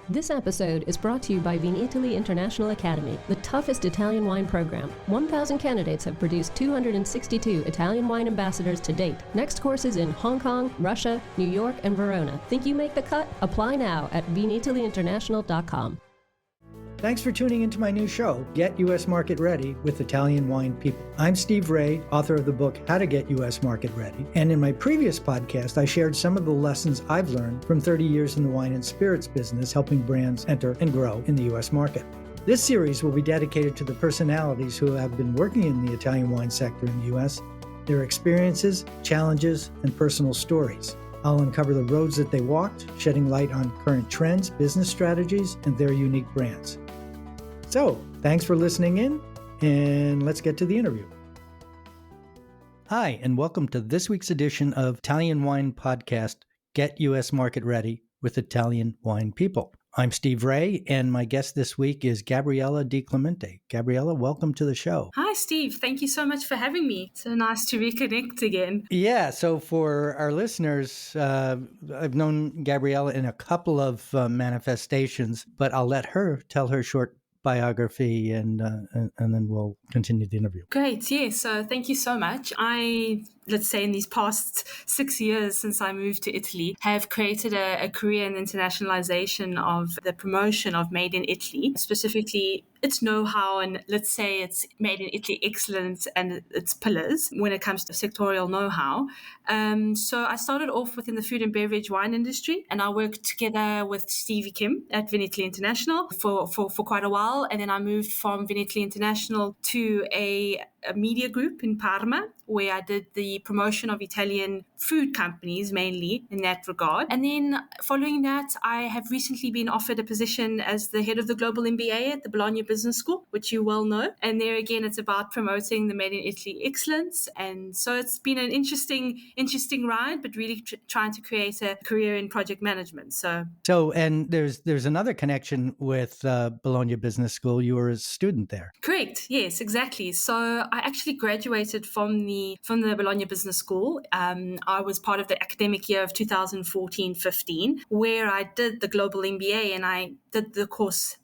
This episode is brought to you by Vinitaly International Academy, the toughest Italian wine program. 1,000 candidates have produced 262 Italian wine ambassadors to date. Next courses in Hong Kong, Russia, New York, and Verona. Think you make the cut? Apply now at vinitalyinternational.com. Thanks for tuning into my new show, Get U.S. Market Ready with Italian Wine People. I'm Steve Raye, author of the book, How to Get U.S. Market Ready. And in my previous podcast, I shared some of the lessons I've learned from 30 years in the wine and spirits business, helping brands enter and grow in the U.S. market. This series will be dedicated to the personalities who have been working in the Italian wine sector in the U.S., their experiences, challenges, and personal stories. I'll uncover the roads that they walked, shedding light on current trends, business strategies, and their unique brands. So, thanks for listening in, and let's get to the interview. Hi, and welcome to this week's edition of Italian Wine Podcast, Get U.S. Market Ready with Italian Wine People. I'm Steve Raye, and my guest this week is Gabriella Di Clemente. Gabriella, welcome to the show. Hi, Steve. Thank you so much for having me. So nice to reconnect again. Yeah, so for our listeners, I've known Gabriella in a couple of manifestations, but I'll let her tell her short biography and then we'll continue the interview. Great. Yeah. So thank you so much. Let's say in these past 6 years since I moved to Italy, have created a career in internationalization of the promotion of Made in Italy, specifically its know-how and let's say it's Made in Italy excellence and its pillars when it comes to sectorial know-how. So I started off within the food and beverage wine industry, and I worked together with Stevie Kim at Vinitaly International for quite a while. And then I moved from Vinitaly International to a media group in Parma, where I did the promotion of Italian food companies, mainly in that regard. And then following that, I have recently been offered a position as the head of the Global MBA at the Bologna Business School, which you well know. And there again, it's about promoting the Made in Italy excellence. And so it's been an interesting ride, but really trying to create a career in project management. So and there's another connection with Bologna Business School. You were a student there. Correct. Yes, exactly. So I actually graduated from the Bologna Business School. I was part of the academic year of 2014-15, where I did the Global MBA and I did the course,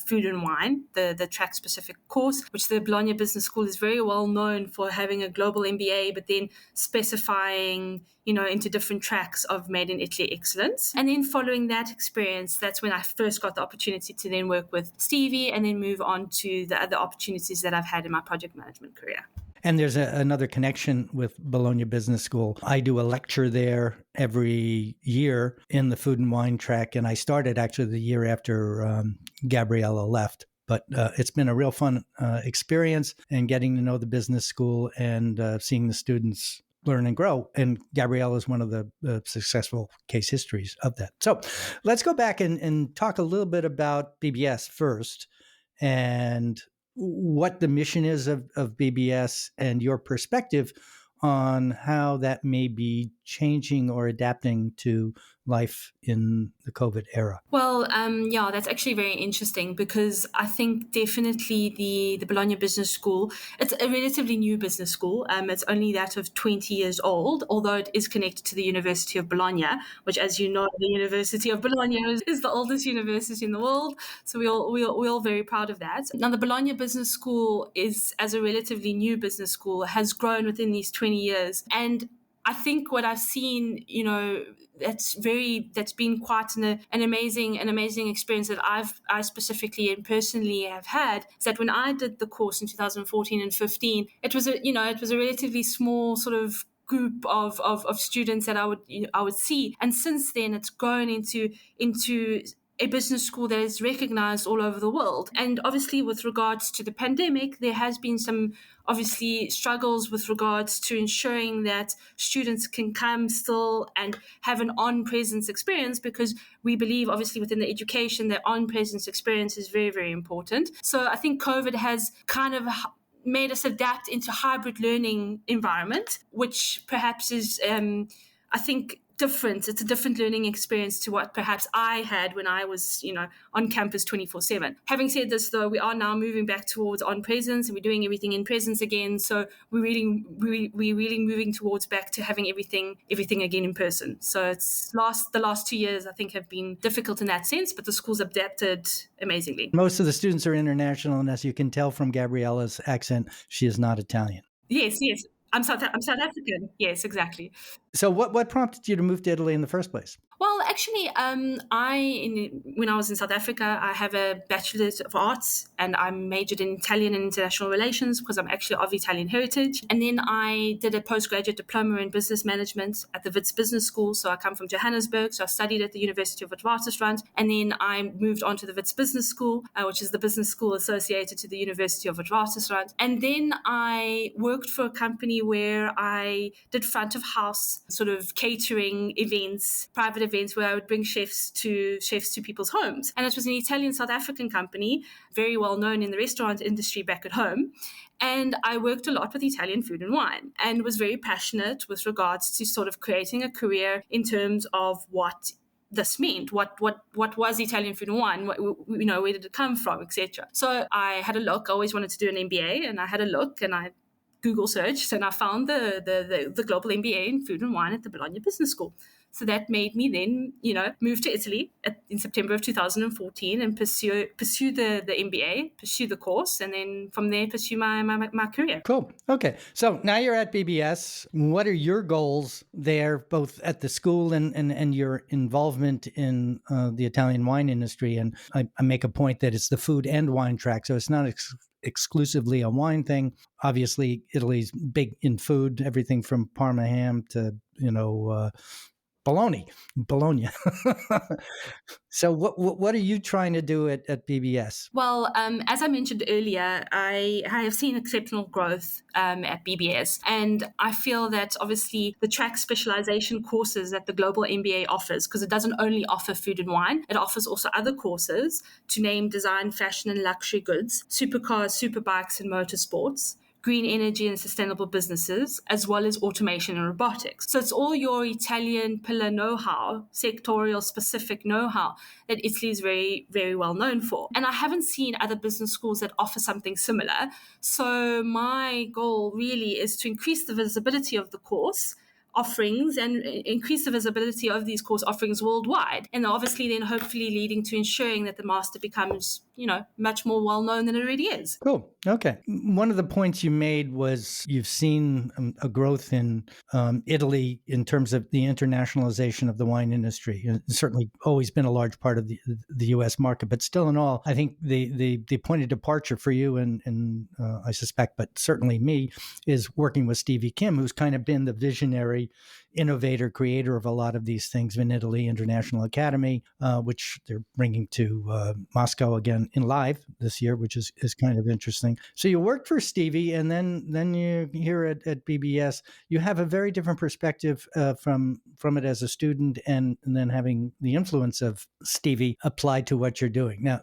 food and wine, the track-specific course, which the Bologna Business School is very well known for having a global MBA, but then specifying, into different tracks of Made in Italy excellence. And then following that experience, that's when I first got the opportunity to then work with Stevie and then move on to the other opportunities that I've had in my project management career. And there's another connection with Bologna Business School. I do a lecture there every year in the food and wine track, and I started actually the year after Gabriella left. But it's been a real fun experience and getting to know the business school and seeing the students learn and grow. And Gabriella is one of the successful case histories of that. So let's go back and talk a little bit about BBS first and what the mission is of BBS and your perspective on how that may be changing or adapting to life in the COVID era. Well, that's actually very interesting because I think definitely the Bologna Business School, it's a relatively new business school. It's only that of 20 years old, although it is connected to the University of Bologna, which, as you know, the University of Bologna is the oldest university in the world. So we're all very proud of that. Now, the Bologna Business School is, as a relatively new business school, has grown within these 20 years. And I think what I've seen, that's been quite an amazing experience that I specifically and personally have had, is that when I did the course in 2014 and 15, it was a relatively small sort of group of students that I would see, and since then it's grown into a business school that is recognized all over the world. And obviously with regards to the pandemic, there has been some obviously struggles with regards to ensuring that students can come still and have an on-presence experience, because we believe obviously within the education that on-presence experience is very, very important. So I think COVID has kind of made us adapt into hybrid learning environment, which perhaps is, I think, different. It's a different learning experience to what perhaps I had when I was, on campus 24/7. Having said this, though, we are now moving back towards on presence, and we're doing everything in presence again. So we're really moving towards back to having everything again in person. So the last 2 years, I think, have been difficult in that sense, but the school's adapted amazingly. Most of the students are international, and as you can tell from Gabriella's accent, she is not Italian. Yes. I'm South African. Yes, exactly. So what prompted you to move to Italy in the first place? Well, actually, when I was in South Africa, I have a Bachelor's of Arts, and I majored in Italian and International Relations because I'm actually of Italian heritage. And then I did a postgraduate diploma in Business Management at the Wits Business School. So I come from Johannesburg, so I studied at the University of Witwatersrand. And then I moved on to the Wits Business School, which is the business school associated to the University of Witwatersrand. And then I worked for a company where I did front of house sort of catering events, private events where I would bring chefs to people's homes. And it was an Italian South African company, very well known in the restaurant industry back at home. And I worked a lot with Italian food and wine and was very passionate with regards to sort of creating a career in terms of what this meant, what was Italian food and wine, where did it come from, etc. So I had a look. I always wanted to do an MBA, and I had a look, and I Google searched, and I found the Global MBA in Food and Wine at the Bologna Business School. So that made me then, move to Italy in September of 2014 and pursue the MBA, pursue the course, and then from there pursue my career. Cool. Okay. So now you're at BBS. What are your goals there, both at the school and your involvement in the Italian wine industry? And I make a point that it's the food and wine track, so it's not exclusively a wine thing. Obviously, Italy's big in food, everything from Parma ham to, Bologna. So what are you trying to do at BBS? Well, as I mentioned earlier, I have seen exceptional growth at BBS. And I feel that obviously the track specialization courses that the Global MBA offers, because it doesn't only offer food and wine, it offers also other courses, to name design, fashion and luxury goods, supercars, superbikes and motorsports, green energy and sustainable businesses, as well as automation and robotics. So it's all your Italian pillar know-how, sectorial specific know-how that Italy is very, very well known for. And I haven't seen other business schools that offer something similar. So my goal really is to increase the visibility of the course offerings and increase the visibility of these course offerings worldwide. And obviously then hopefully leading to ensuring that the master becomes, much more well-known than it already is. Cool. Okay. One of the points you made was you've seen a growth in Italy in terms of the internationalization of the wine industry. It's certainly always been a large part of the U.S. market, but still in all, I think the point of departure for you and I suspect, but certainly me, is working with Stevie Kim, who's kind of been the visionary innovator, creator of a lot of these things in Italy, International Academy, which they're bringing to Moscow again in live this year, which is kind of interesting. So you worked for Stevie, and then you here at BBS, you have a very different perspective from it as a student, and then having the influence of Stevie applied to what you're doing. Now,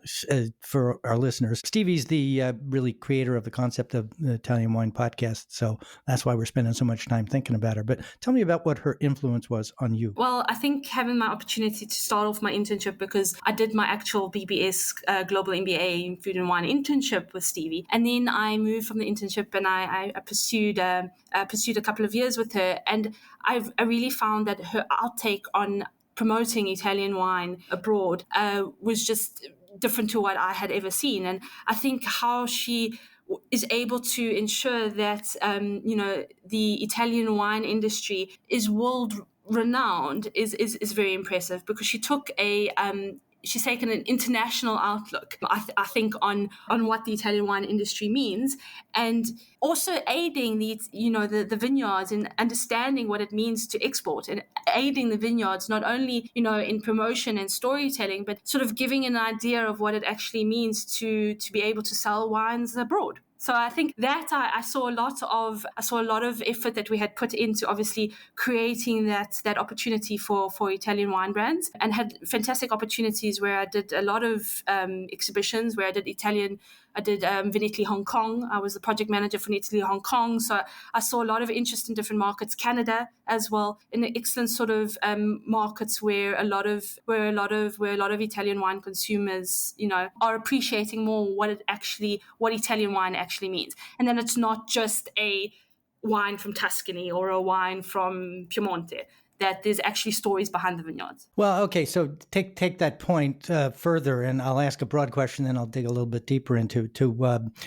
for our listeners, Stevie's the really creator of the concept of the Italian Wine Podcast, so that's why we're spending so much time thinking about her. But tell me about what her influence was on you. Well, I think having my opportunity to start off my internship, because I did my actual BBS Global MBA in Food and Wine internship with Stevie, and then I moved from the internship and I pursued a couple of years with her, and I really found that her outtake on promoting Italian wine abroad was just different to what I had ever seen. And I think how she is able to ensure that, the Italian wine industry is world renowned is very impressive, because she took she's taken an international outlook, I think, on what the Italian wine industry means, and also aiding the vineyards in understanding what it means to export, and aiding the vineyards not only, in promotion and storytelling, but sort of giving an idea of what it actually means to be able to sell wines abroad. So I think that I saw a lot of effort that we had put into obviously creating that opportunity for Italian wine brands, and had fantastic opportunities where I did a lot of exhibitions, where I did Italian I did Vinitaly Hong Kong. I was the project manager for Vinitaly Hong Kong. So I saw a lot of interest in different markets, Canada as well, in excellent sort of markets where a lot of Italian wine consumers, are appreciating more what Italian wine actually means. And then it's not just a wine from Tuscany or a wine from Piemonte, that there's actually stories behind the vineyards. Well, okay, so take that point further, and I'll ask a broad question, then I'll dig a little bit deeper into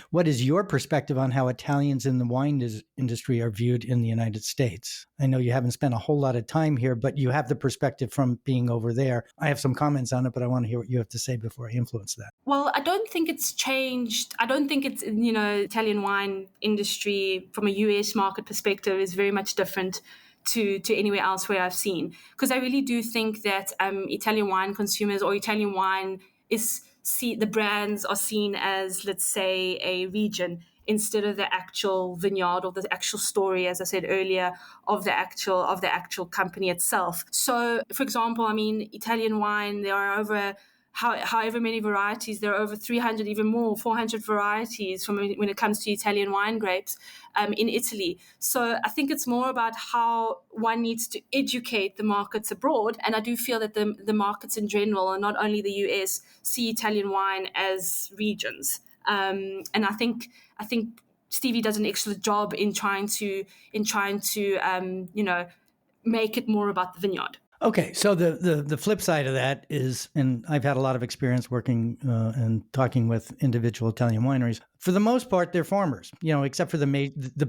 what is your perspective on how Italians in the wine industry are viewed in the United States? I know you haven't spent a whole lot of time here, but you have the perspective from being over there. I have some comments on it, but I want to hear what you have to say before I influence that. Well, I don't think it's changed. I don't think it's, Italian wine industry from a US market perspective is very much different to anywhere else where I've seen. Because I really do think that Italian wine consumers or Italian wine the brands are seen as, let's say, a region instead of the actual vineyard or the actual story, as I said earlier, of the actual company itself. So, for example, Italian wine, there are over however many varieties, there are over 300, even more, 400 varieties when it comes to Italian wine grapes in Italy. So I think it's more about how one needs to educate the markets abroad. And I do feel that the markets in general, and not only the US, see Italian wine as regions. And I think Stevie does an excellent job in trying to make it more about the vineyard. Okay, so the flip side of that is, and I've had a lot of experience working and talking with individual Italian wineries. For the most part, they're farmers, except for the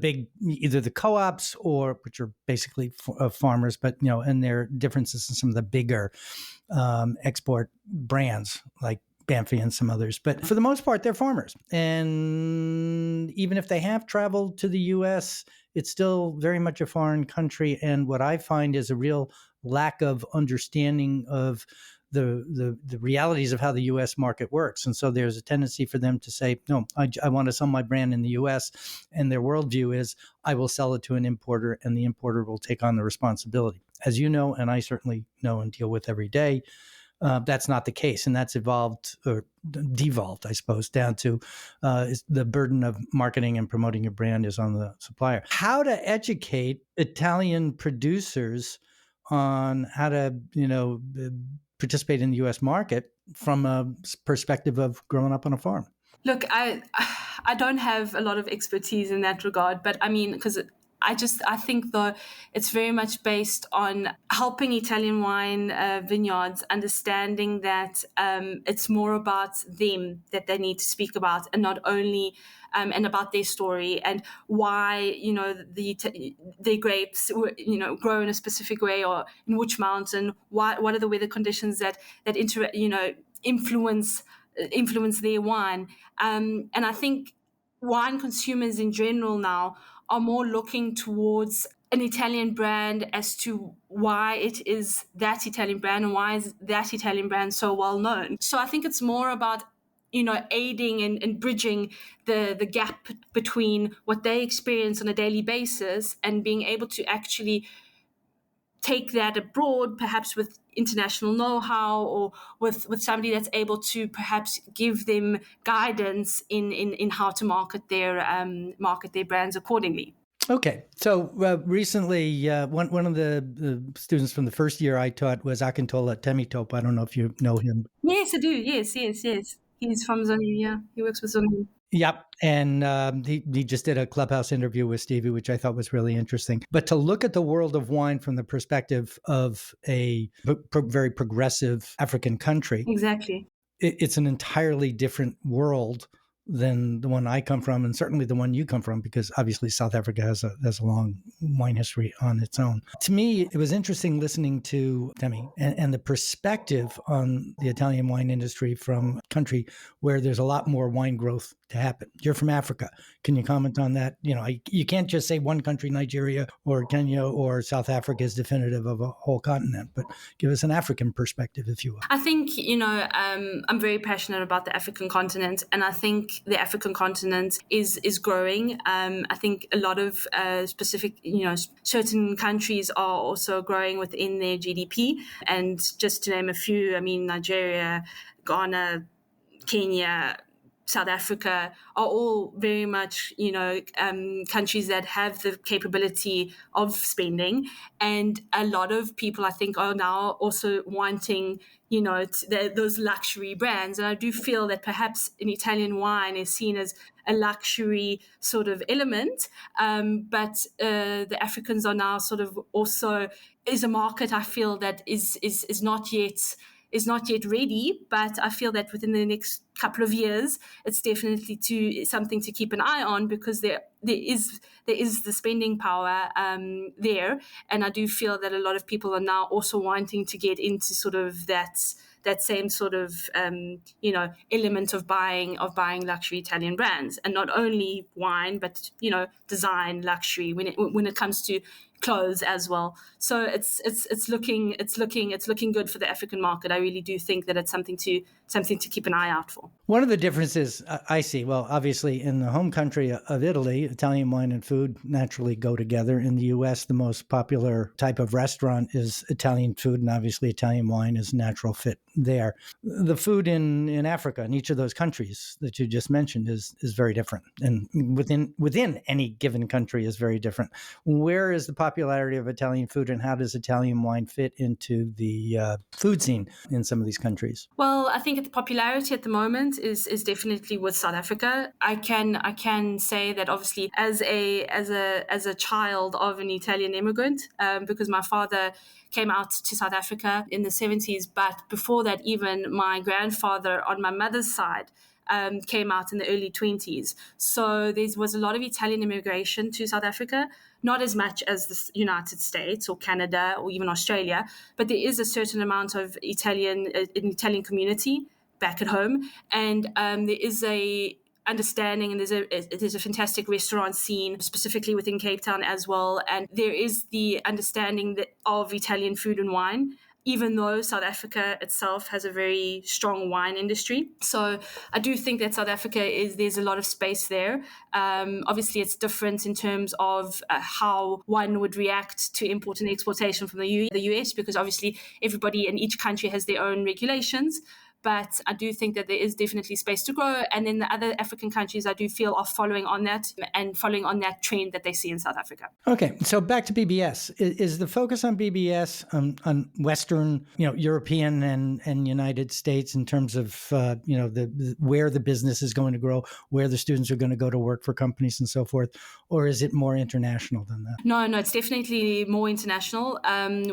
big, either the co-ops or which are basically farmers, but and there are differences in some of the bigger export brands like Banfi and some others. But for the most part, they're farmers. And even if they have traveled to the U.S., it's still very much a foreign country. And what I find is a real lack of understanding of the realities of how the U.S. market works. And so there's a tendency for them to say, no, I want to sell my brand in the U.S. And their worldview is, I will sell it to an importer and the importer will take on the responsibility. As you know, and I certainly know and deal with every day, that's not the case. And that's evolved or devolved, I suppose, down to the burden of marketing and promoting your brand is on the supplier. How to educate Italian producers on how to, participate in the U.S. market from a perspective of growing up on a farm? Look, I don't have a lot of expertise in that regard, but because I think though it's very much based on helping Italian wine vineyards understanding that it's more about them that they need to speak about, and not only and about their story and why their grapes grow in a specific way or in which mountain. What are the weather conditions that influence their wine? And I think wine consumers in general now are more looking towards an Italian brand as to why it is that Italian brand and why is that Italian brand so well known. So I think it's more about aiding and bridging the gap between what they experience on a daily basis and being able to actually take that abroad, perhaps with international know-how or with somebody that's able to perhaps give them guidance in how to market their brands accordingly. Okay. So recently, one of the students from the first year I taught was Akintola Temitope. I don't know if you know him. Yes, I do. Yes. He's from Zonin, yeah. He works with Zonin. Yep. And he just did a Clubhouse interview with Stevie, which I thought was really interesting. But to look at the world of wine from the perspective of a very progressive African country. Exactly. It's an entirely different world than the one I come from, and certainly the one you come from, because obviously South Africa has a long wine history on its own. To me, it was interesting listening to Temi and the perspective on the Italian wine industry from a country where there's a lot more wine growth to happen. You're from Africa. Can you comment on that? You can't just say one country, Nigeria or Kenya or South Africa is definitive of a whole continent, but give us an African perspective, if you will. I think, I'm very passionate about the African continent, and I think the African continent is growing. I think a lot of specific, certain countries are also growing within their GDP. And just to name a few, Nigeria, Ghana, Kenya, South Africa are all very much, countries that have the capability of spending. And a lot of people, I think, are now also wanting, those luxury brands. And I do feel that perhaps an Italian wine is seen as a luxury sort of element. But the Africans are now sort of also is a market I feel that is not yet ready, but I feel that within the next couple of years, it's definitely something to keep an eye on, because there is the spending power there, and I do feel that a lot of people are now also wanting to get into sort of that same sort of element of buying luxury Italian brands, and not only wine, but design, luxury when it comes to clothes as well. So it's looking good for the African market. I really do think that it's something to keep an eye out for. One of the differences I see, well, obviously in the home country of Italy, Italian wine and food naturally go together. In the U.S., the most popular type of restaurant is Italian food, and obviously Italian wine is a natural fit there. The food in Africa, in each of those countries that you just mentioned, is very different, and within any given country is very different. Where is the popularity of Italian food, and how does Italian wine fit into the food scene in some of these countries? Well, I think the popularity at the moment is definitely with South Africa. I can say that obviously as a child of an Italian immigrant, because my father came out to South Africa in the 70s, but before that, even my grandfather on my mother's side came out in the early 20s. So there was a lot of Italian immigration to South Africa, not as much as the United States or Canada or even Australia, but there is a certain amount of an Italian community back at home. And there is a understanding, and there's a fantastic restaurant scene specifically within Cape Town as well. And there is the understanding of Italian food and wine, even though South Africa itself has a very strong wine industry. So I do think that South Africa there's a lot of space there. Obviously, it's different in terms of how one would react to import and exportation from the US, because obviously everybody in each country has their own regulations. But I do think that there is definitely space to grow. And then the other African countries, I do feel, are following on that and following on that trend that they see in South Africa. Okay, so back to BBS. Is the focus on BBS on Western, European and United States in terms of, where the business is going to grow, where the students are going to go to work for companies and so forth? Or is it more international than that? No, it's definitely more international.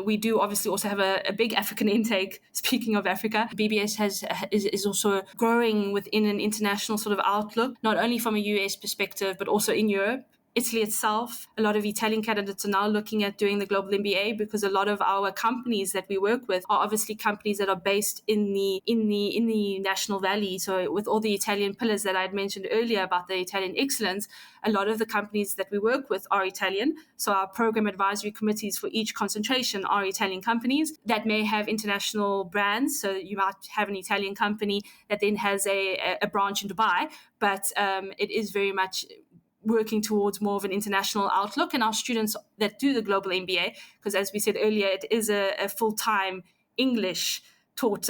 We do obviously also have a big African intake. Speaking of Africa, BBS is also growing within an international sort of outlook, not only from a US perspective, but also in Europe. Italy itself, a lot of Italian candidates are now looking at doing the Global MBA, because a lot of our companies that we work with are obviously companies that are based in the National Valley. So with all the Italian pillars that I had mentioned earlier about the Italian excellence, a lot of the companies that we work with are Italian. So our program advisory committees for each concentration are Italian companies that may have international brands. So you might have an Italian company that then has a branch in Dubai, but it is very much working towards more of an international outlook. And our students that do the Global MBA, because as we said earlier, it is a full-time English taught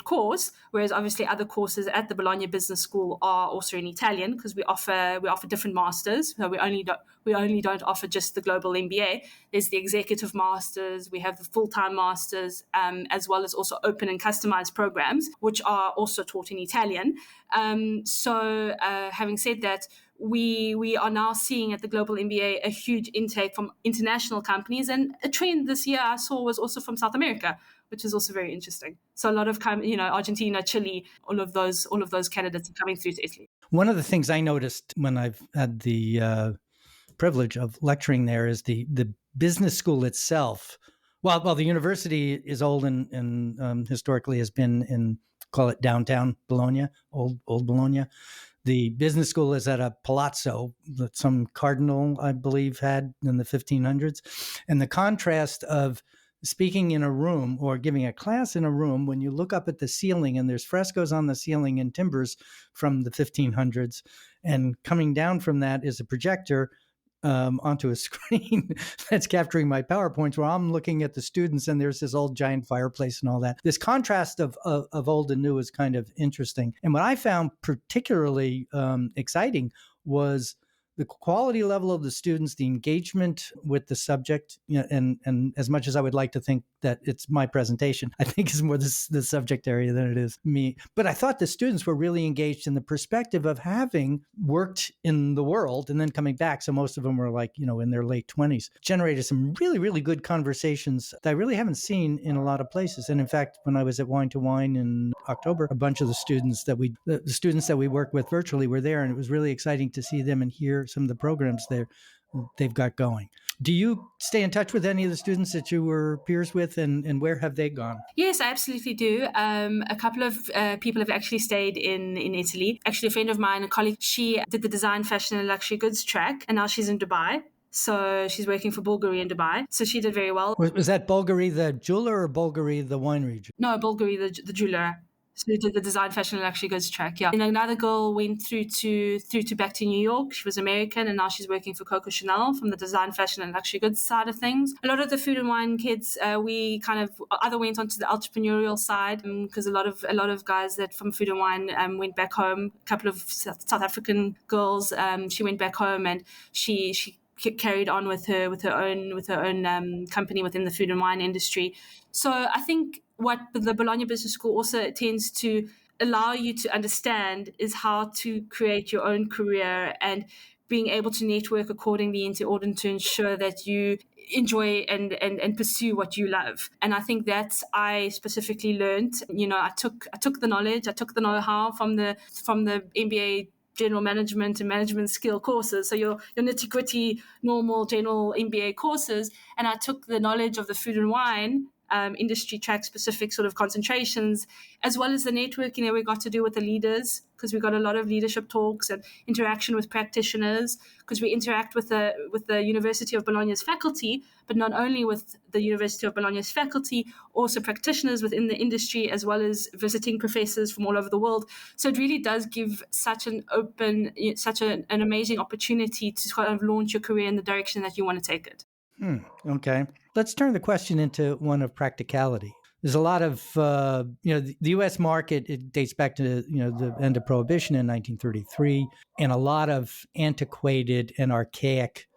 course, whereas obviously other courses at the Bologna Business School are also in Italian, because we offer different masters. So we only don't offer just the Global MBA. There's the executive masters, we have the full-time masters, as well as also open and customized programs, which are also taught in Italian. So having said that, we are now seeing at the Global MBA a huge intake from international companies, and a trend this year I saw was also from South America, which is also very interesting. So a lot of Argentina, Chile, all of those candidates are coming through to Italy. One of the things I noticed when I've had the privilege of lecturing there is the business school itself. While the university is old and historically has been in, call it downtown Bologna, old Bologna. The business school is at a palazzo that some cardinal, I believe, had in the 1500s. And the contrast of speaking in a room or giving a class in a room, when you look up at the ceiling and there's frescoes on the ceiling and timbers from the 1500s, and coming down from that is a projector onto a screen that's capturing my PowerPoints where I'm looking at the students and there's this old giant fireplace and all that. This contrast of old and new is kind of interesting. And what I found particularly exciting was the quality level of the students, the engagement with the subject, and as much as I would like to think that it's my presentation, I think it's more the subject area than it is me. But I thought the students were really engaged in the perspective of having worked in the world and then coming back. So most of them were like, in their late 20s, generated some really, really good conversations that I really haven't seen in a lot of places. And in fact, when I was at Wine to Wine in October, a bunch of the students that we work with virtually were there, and it was really exciting to see them and hear some of the programs they've got going. Do you stay in touch with any of the students that you were peers with, and where have they gone? Yes, I absolutely do. A couple of people have actually stayed in Italy. Actually, a friend of mine, a colleague, she did the design, fashion, and luxury goods track, and now she's in Dubai. So she's working for Bulgari in Dubai. So she did very well. Was that Bulgari the jeweler or Bulgari the wine region? No, Bulgari the jeweler. So we did the design, fashion, and luxury goods track. Yeah. And another girl went through to back to New York. She was American, and now she's working for Coco Chanel from the design, fashion, and luxury goods side of things. A lot of the food and wine kids, we kind of either went onto the entrepreneurial side because a lot of guys that from food and wine went back home. A couple of South African girls, she went back home and she carried on with her own company within the food and wine industry. So I think what the Bologna Business School also tends to allow you to understand is how to create your own career and being able to network accordingly in order to ensure that you enjoy and pursue what you love. And I think that's I specifically learned. I took the knowledge, I took the know-how from the MBA general management and management skill courses, so your nitty-gritty normal general MBA courses, and I took the knowledge of the food and wine industry track specific sort of concentrations, as well as the networking that we got to do with the leaders, because we got a lot of leadership talks and interaction with practitioners, because we interact with the University of Bologna's faculty, but not only with the University of Bologna's faculty, also practitioners within the industry, as well as visiting professors from all over the world. So it really does give such an amazing opportunity to kind of launch your career in the direction that you want to take it. Okay. Let's turn the question into one of practicality. There's a lot of, the U.S. market, it dates back to, the end of Prohibition in 1933, and a lot of antiquated and archaic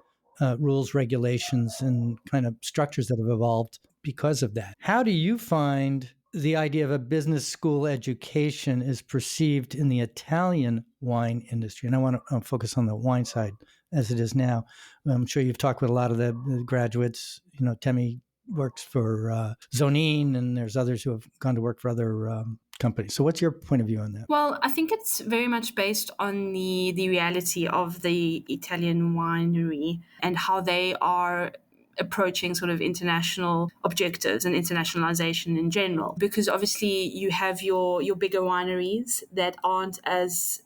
rules, regulations, and kind of structures that have evolved because of that. How do you find the idea of a business school education is perceived in the Italian wine industry? And I want to focus on the wine side as it is now. I'm sure you've talked with a lot of the graduates. Temi works for Zonin, and there's others who have gone to work for other companies. So what's your point of view on that? Well, I think it's very much based on the reality of the Italian winery and how they are approaching sort of international objectives and internationalization in general, because obviously you have your bigger wineries that aren't as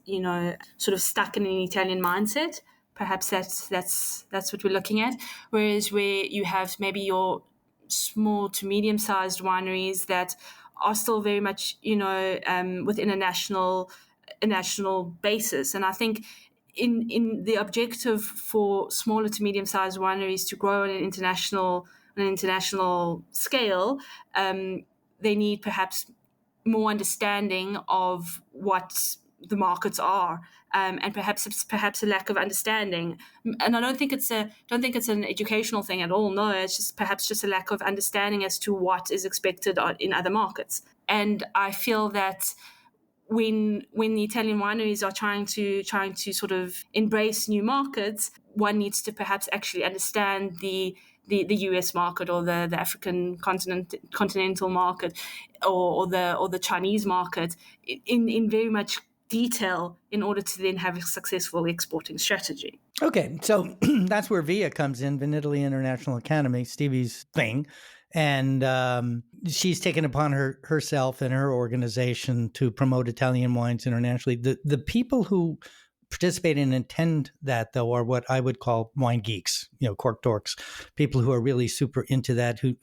sort of stuck in an Italian mindset. Perhaps that's what we're looking at. Whereas where you have maybe your small to medium-sized wineries that are still very much within a national basis, and I think in the objective for smaller to medium-sized wineries to grow on an international scale, they need perhaps more understanding of what the markets are, and perhaps a lack of understanding. And I don't think it's an educational thing at all. No, it's just perhaps just a lack of understanding as to what is expected in other markets. And I feel that when the Italian wineries are trying to sort of embrace new markets, one needs to perhaps actually understand the US market or the African continental market or the Chinese market in very much detail in order to then have a successful exporting strategy. Okay, so that's where VIA comes in, Vinitaly International Academy, Stevie's thing. And she's taken upon herself and her organization to promote Italian wines internationally. The people who participate and attend that, though, are what I would call wine geeks, cork dorks, people who are really super into that, who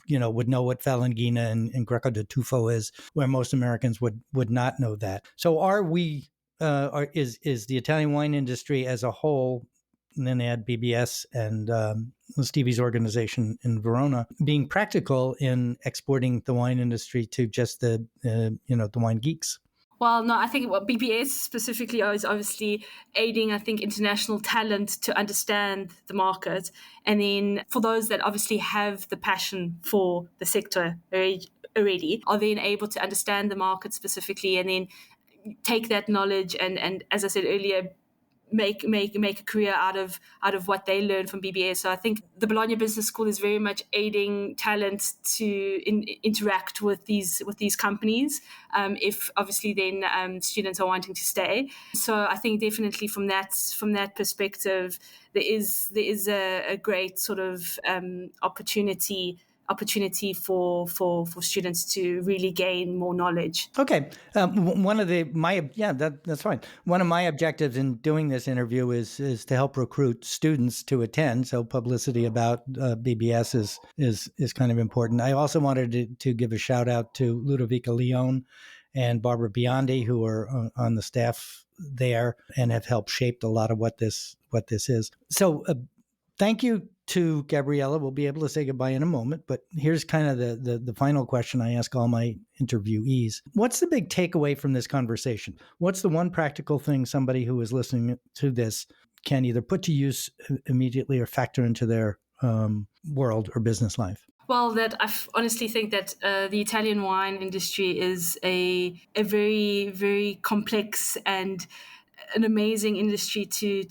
would know what Valangina and Greco de Tufo is, where most Americans would not know that. So is the Italian wine industry as a whole and then add BBS and Stevie's organization in Verona, being practical in exporting the wine industry to just the wine geeks? Well, no, I think what BBS specifically is obviously aiding, I think, international talent to understand the market. And then for those that obviously have the passion for the sector already, are then able to understand the market specifically and then take that knowledge and as I said earlier, make a career out of what they learn from BBS. So I think the Bologna Business School is very much aiding talent to interact with these companies. If obviously then students are wanting to stay. So I think definitely from that perspective, there is a great sort of opportunity for students to really gain more knowledge. Okay. That's fine. One of my objectives in doing this interview is to help recruit students to attend. So publicity about BBS is kind of important. I also wanted to give a shout out to Ludovica Leone and Barbara Biondi, who are on the staff there and have helped shape a lot of what this is. So thank you to Gabriella. We'll be able to say goodbye in a moment, but here's kind of the final question I ask all my interviewees. What's the big takeaway from this conversation? What's the one practical thing somebody who is listening to this can either put to use immediately or factor into their world or business life? Well, that I honestly think that the Italian wine industry is a very, very complex and an amazing industry to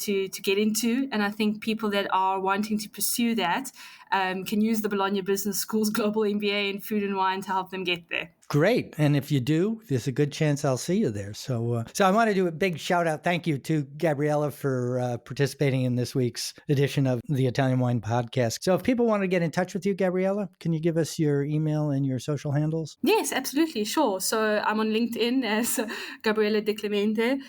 get into. And I think people that are wanting to pursue that can use the Bologna Business School's Global MBA in food and wine to help them get there. Great. And if you do, there's a good chance I'll see you there. So I want to do a big shout out. Thank you to Gabriella for participating in this week's edition of the Italian Wine Podcast. So if people want to get in touch with you, Gabriella, can you give us your email and your social handles? Yes, absolutely. Sure. So I'm on LinkedIn as Gabriella Di Clemente.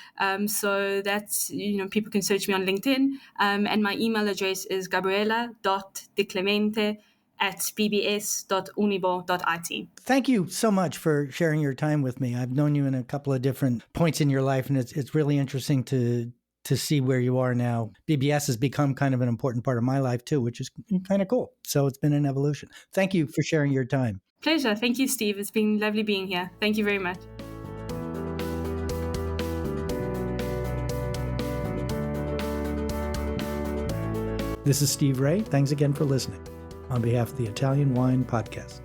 So that's, people can search me on LinkedIn. And my email address is gabriella.diclemente@bbs.unibo.it. Thank you so much for sharing your time with me. I've known you in a couple of different points in your life, and it's really interesting to see where you are now. BBS has become kind of an important part of my life too, which is kind of cool. So it's been an evolution. Thank you for sharing your time. Pleasure. Thank you, Steve. It's been lovely being here. Thank you very much. This is Steve Raye. Thanks again for listening on behalf of the Italian Wine Podcast.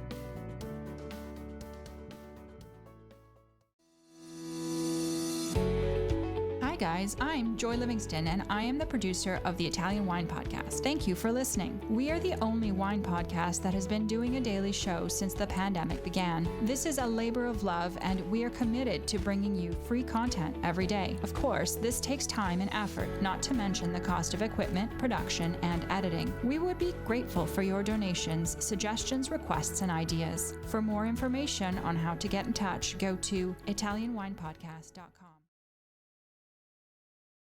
Hi guys, I'm Joy Livingston and I am the producer of the Italian Wine Podcast. Thank you for listening. We are the only wine podcast that has been doing a daily show since the pandemic began. This is a labor of love and we are committed to bringing you free content every day. Of course, this takes time and effort, not to mention the cost of equipment, production, and editing. We would be grateful for your donations, suggestions, requests, and ideas. For more information on how to get in touch, go to ItalianWinePodcast.com.